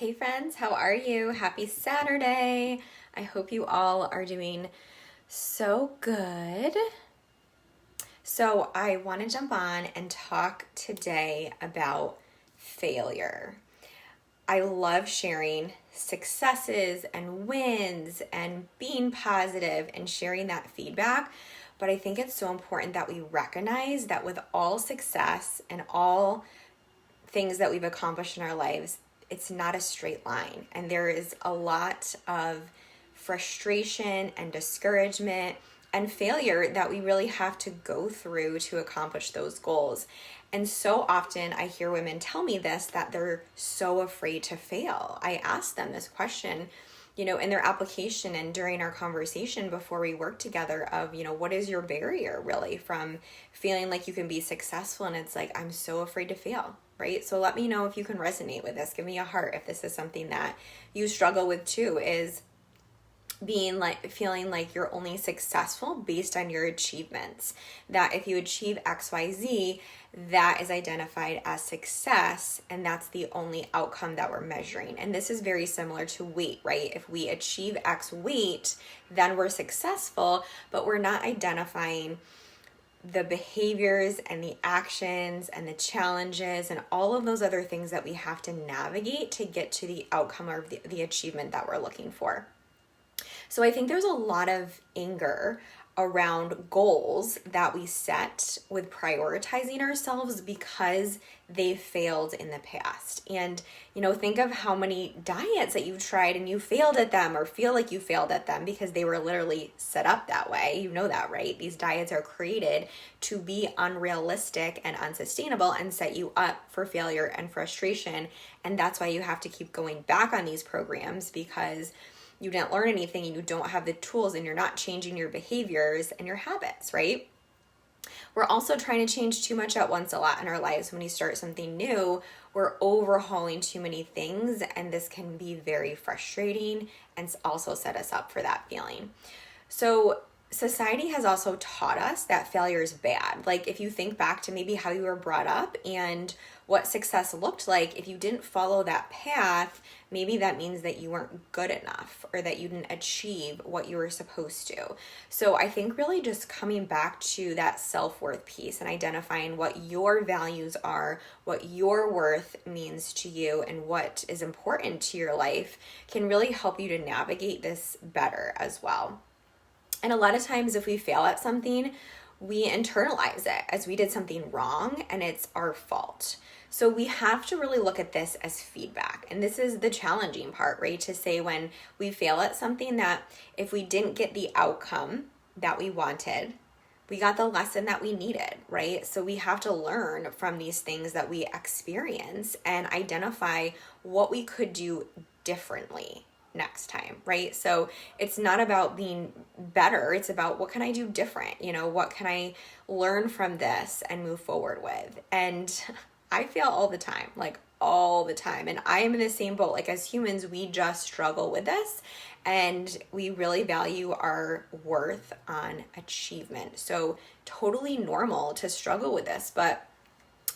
Hey friends, how are you? Happy Saturday. I hope you all are doing so good. So, I want to jump on and talk today about failure. I love sharing successes and wins and being positive and sharing that feedback. But I think it's so important that we recognize that with all success and all things that we've accomplished in our lives, it's not a straight line. And there is a lot of frustration and discouragement and failure that we really have to go through to accomplish those goals. And so often I hear women tell me this, that they're so afraid to fail. I ask them this question, in their application and during our conversation before we work together of, what is your barrier really from feeling like you can be successful? And it's like, I'm so afraid to fail, right? So let me know if you can resonate with this. Give me a heart if this is something that you struggle with too, is feeling like you're only successful based on your achievements. That if you achieve XYZ, that is identified as success, and that's the only outcome that we're measuring. And this is very similar to weight, right? If we achieve X weight, then we're successful, but we're not identifying the behaviors and the actions and the challenges and all of those other things that we have to navigate to get to the outcome or the achievement that we're looking for. So I think there's a lot of anger around goals that we set with prioritizing ourselves because they failed in the past. And, think of how many diets that you've tried and you failed at them or feel like you failed at them because they were literally set up that way. You know that, right? These diets are created to be unrealistic and unsustainable and set you up for failure and frustration. And that's why you have to keep going back on these programs, because you didn't learn anything and you don't have the tools and you're not changing your behaviors and your habits, right? We're also trying to change too much at once a lot in our lives. When you start something new, we're overhauling too many things, and this can be very frustrating and also set us up for that feeling. So society has also taught us that failure is bad. Like if you think back to maybe how you were brought up and what success looked like, if you didn't follow that path, maybe that means that you weren't good enough or that you didn't achieve what you were supposed to. So I think really just coming back to that self-worth piece and identifying what your values are, what your worth means to you, and what is important to your life can really help you to navigate this better as well. And a lot of times if we fail at something, we internalize it as we did something wrong and it's our fault. So we have to really look at this as feedback. And this is the challenging part, right? To say when we fail at something that if we didn't get the outcome that we wanted, we got the lesson that we needed, right? So we have to learn from these things that we experience and identify what we could do differently next time, right? So it's not about being better. It's about what can I do different? What can I learn from this and move forward with? And I fail all the time, like all the time. And I am in the same boat. Like as humans, we just struggle with this and we really value our worth on achievement. So totally normal to struggle with this, but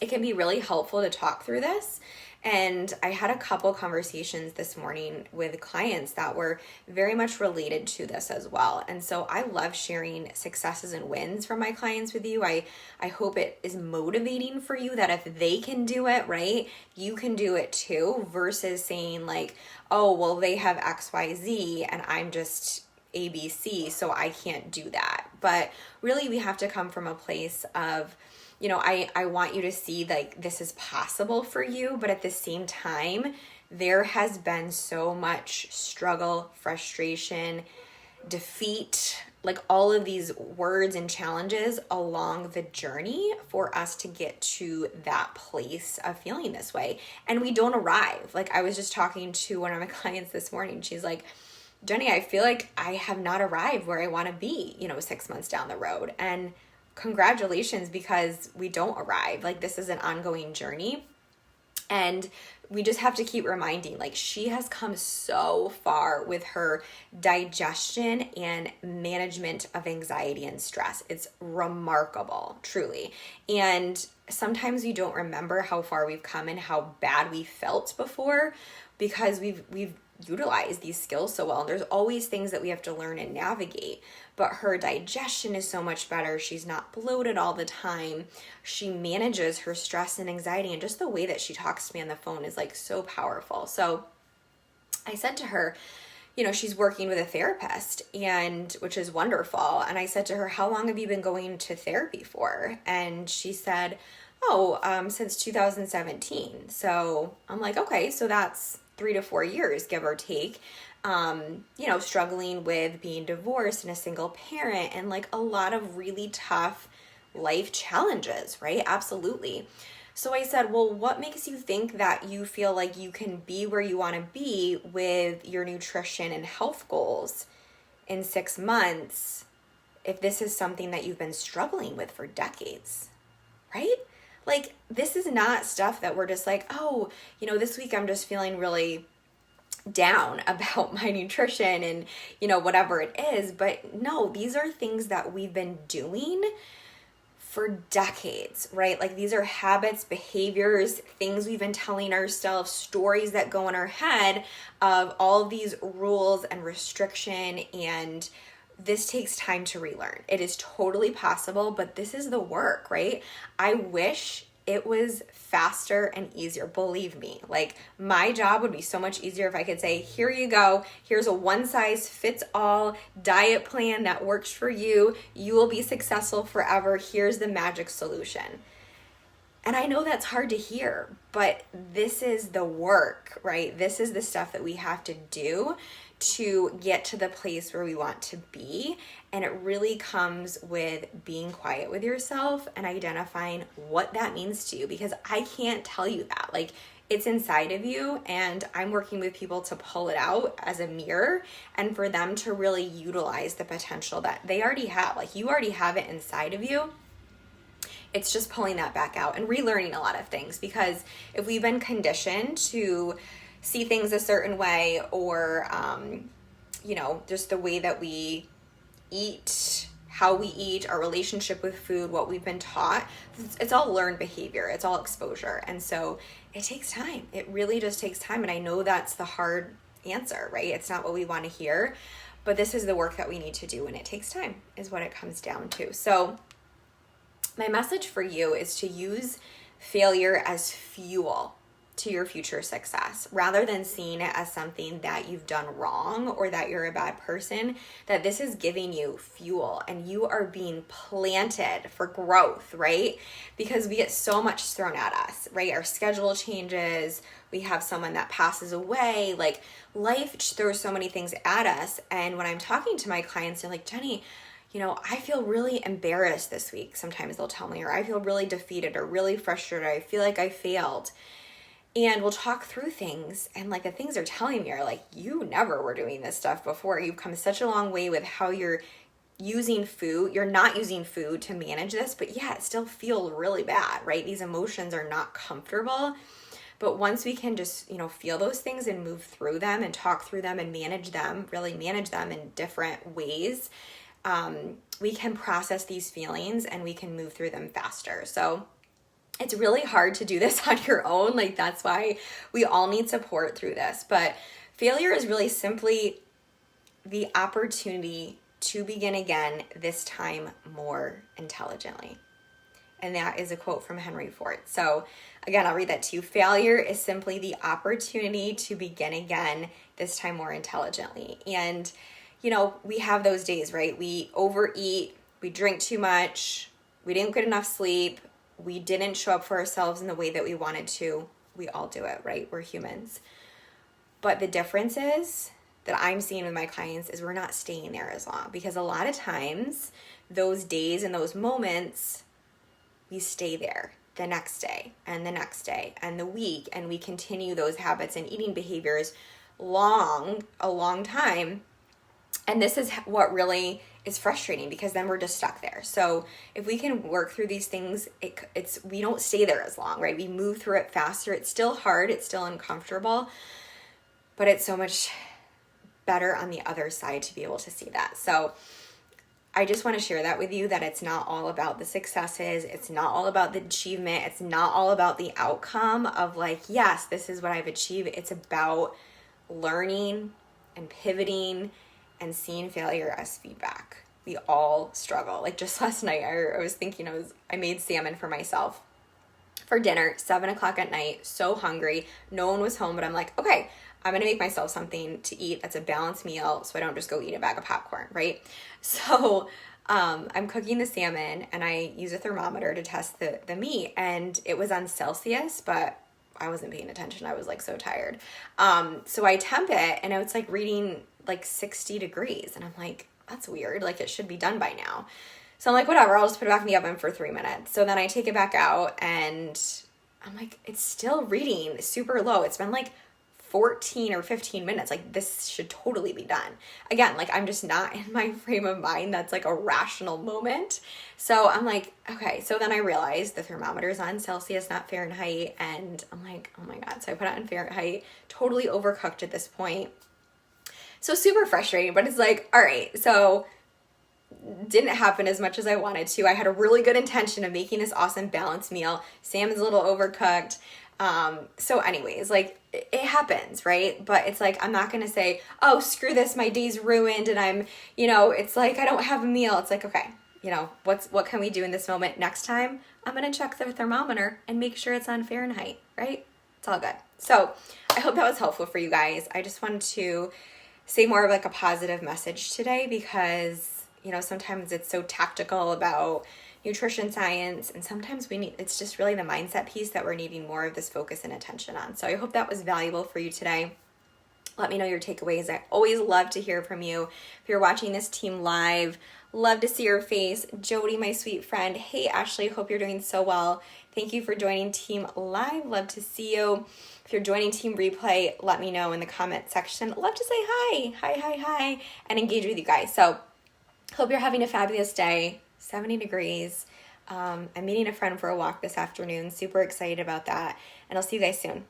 it can be really helpful to talk through this. And I had a couple conversations this morning with clients that were very much related to this as well. And so I love sharing successes and wins from my clients with you. I hope it is motivating for you that if they can do it, right, you can do it too, versus saying like, oh, well, they have XYZ and I'm just ABC, so I can't do that. But really we have to come from a place of, I want you to see like this is possible for you, but at the same time, there has been so much struggle, frustration, defeat, like all of these words and challenges along the journey for us to get to that place of feeling this way. And we don't arrive. Like I was just talking to one of my clients this morning. She's like, Jennie, I feel like I have not arrived where I want to be, 6 months down the road. And congratulations, because we don't arrive. Like this is an ongoing journey. And we just have to keep reminding, like, she has come so far with her digestion and management of anxiety and stress. It's remarkable, truly. And sometimes we don't remember how far we've come and how bad we felt before, because we've utilized these skills so well. And there's always things that we have to learn and navigate. But her digestion is so much better. She's not bloated all the time. She manages her stress and anxiety, and just the way that she talks to me on the phone is like so powerful. So I said to her, she's working with a therapist, and which is wonderful. And I said to her, how long have you been going to therapy for? And she said, since 2017. So I'm like, okay, so that's 3 to 4 years, give or take. Struggling with being divorced and a single parent and like a lot of really tough life challenges, right? Absolutely. So I said, well, what makes you think that you feel like you can be where you want to be with your nutrition and health goals in 6 months if this is something that you've been struggling with for decades, right? Like, this is not stuff that we're just like, this week I'm just feeling really down about my nutrition and, whatever it is. But no, these are things that we've been doing for decades, right? Like, these are habits, behaviors, things we've been telling ourselves, stories that go in our head of all of these rules and restriction, and this takes time to relearn. It is totally possible, but this is the work, right? I wish it was faster and easier. Believe me, like, my job would be so much easier if I could say, here you go. Here's a one size fits all diet plan that works for you. You will be successful forever. Here's the magic solution. And I know that's hard to hear, but this is the work, right? This is the stuff that we have to do to get to the place where we want to be. And it really comes with being quiet with yourself and identifying what that means to you, because I can't tell you that. Like, it's inside of you, and I'm working with people to pull it out as a mirror and for them to really utilize the potential that they already have. Like, you already have it inside of you. It's just pulling that back out and relearning a lot of things, because if we've been conditioned to see things a certain way, or, just the way that we eat, how we eat, our relationship with food, what we've been taught, it's all learned behavior. It's all exposure. And so it takes time. It really just takes time. And I know that's the hard answer, right? It's not what we want to hear, but this is the work that we need to do, and it takes time is what it comes down to. So my message for you is to use failure as fuel to your future success, rather than seeing it as something that you've done wrong or that you're a bad person. That this is giving you fuel, and you are being planted for growth, right? Because we get so much thrown at us, right? Our schedule changes, we have someone that passes away, like, life throws so many things at us. And when I'm talking to my clients, they're like, Jennie, I feel really embarrassed this week. Sometimes they'll tell me, or I feel really defeated or really frustrated, or I feel like I failed. And we'll talk through things, and like, the things they're telling me are like, you never were doing this stuff before. You've come such a long way with how you're using food. You're not using food to manage this, but yeah, it still feels really bad, right? These emotions are not comfortable. But once we can just, feel those things and move through them and talk through them and manage them, really manage them in different ways, we can process these feelings and we can move through them faster. So it's really hard to do this on your own. Like, that's why we all need support through this. But failure is really simply the opportunity to begin again, this time more intelligently. And that is a quote from Henry Ford. So again, I'll read that to you. Failure is simply the opportunity to begin again, this time more intelligently. And, we have those days, right? We overeat, we drink too much, we didn't get enough sleep, we didn't show up for ourselves in the way that we wanted to. We all do it, right? We're humans. But the difference is that I'm seeing with my clients is we're not staying there as long, because a lot of times those days and those moments, we stay there the next day and the next day and the week, and we continue those habits and eating behaviors a long time. And this is what really is frustrating, because then we're just stuck there. So if we can work through these things, we don't stay there as long, right? We move through it faster. It's still hard. It's still uncomfortable, but it's so much better on the other side to be able to see that. So I just want to share that with you, that it's not all about the successes. It's not all about the achievement. It's not all about the outcome of like, yes, this is what I've achieved. It's about learning and pivoting and seeing failure as feedback. We all struggle. Like just last night, I was thinking, I made salmon for myself for dinner, 7:00 at night, so hungry. No one was home, but I'm like, okay, I'm going to make myself something to eat that's a balanced meal, so I don't just go eat a bag of popcorn, right? So I'm cooking the salmon, and I use a thermometer to test the meat, and it was on Celsius, but I wasn't paying attention. I was like so tired. So I temp it, and it's like reading like 60 degrees, and I'm like, that's weird. Like it should be done by now. So I'm like, whatever, I'll just put it back in the oven for 3 minutes. So then I take it back out, and I'm like, it's still reading super low. It's been like 14 or 15 minutes. Like this should totally be done. Again, like I'm just not in my frame of mind that's like a rational moment. So I'm like, okay. So then I realized the thermometer is on Celsius, not Fahrenheit. And I'm like, oh my God. So I put it on Fahrenheit, totally overcooked at this point. So super frustrating, but it's like, all right, so didn't happen as much as I wanted to. I had a really good intention of making this awesome balanced meal. Salmon's a little overcooked. So anyways, like it happens, right? But it's like, I'm not going to say, oh, screw this, my day's ruined. And I'm, it's like, I don't have a meal. It's like, okay, what can we do in this moment? Next time I'm going to check the thermometer and make sure it's on Fahrenheit, right? It's all good. So I hope that was helpful for you guys. I just wanted to say more of like a positive message today, because, sometimes it's so tactical about nutrition science, and sometimes it's just really the mindset piece that we're needing more of this focus and attention on. So I hope that was valuable for you today. Let me know your takeaways. I always love to hear from you. If you're watching this team live, love to see your face. Jody, my sweet friend. Hey, Ashley, hope you're doing so well. Thank you for joining team live. Love to see you. If you're joining team replay, let me know in the comment section. Love to say hi, and engage with you guys. So hope you're having a fabulous day. 70 degrees. I'm meeting a friend for a walk this afternoon. Super excited about that. And I'll see you guys soon.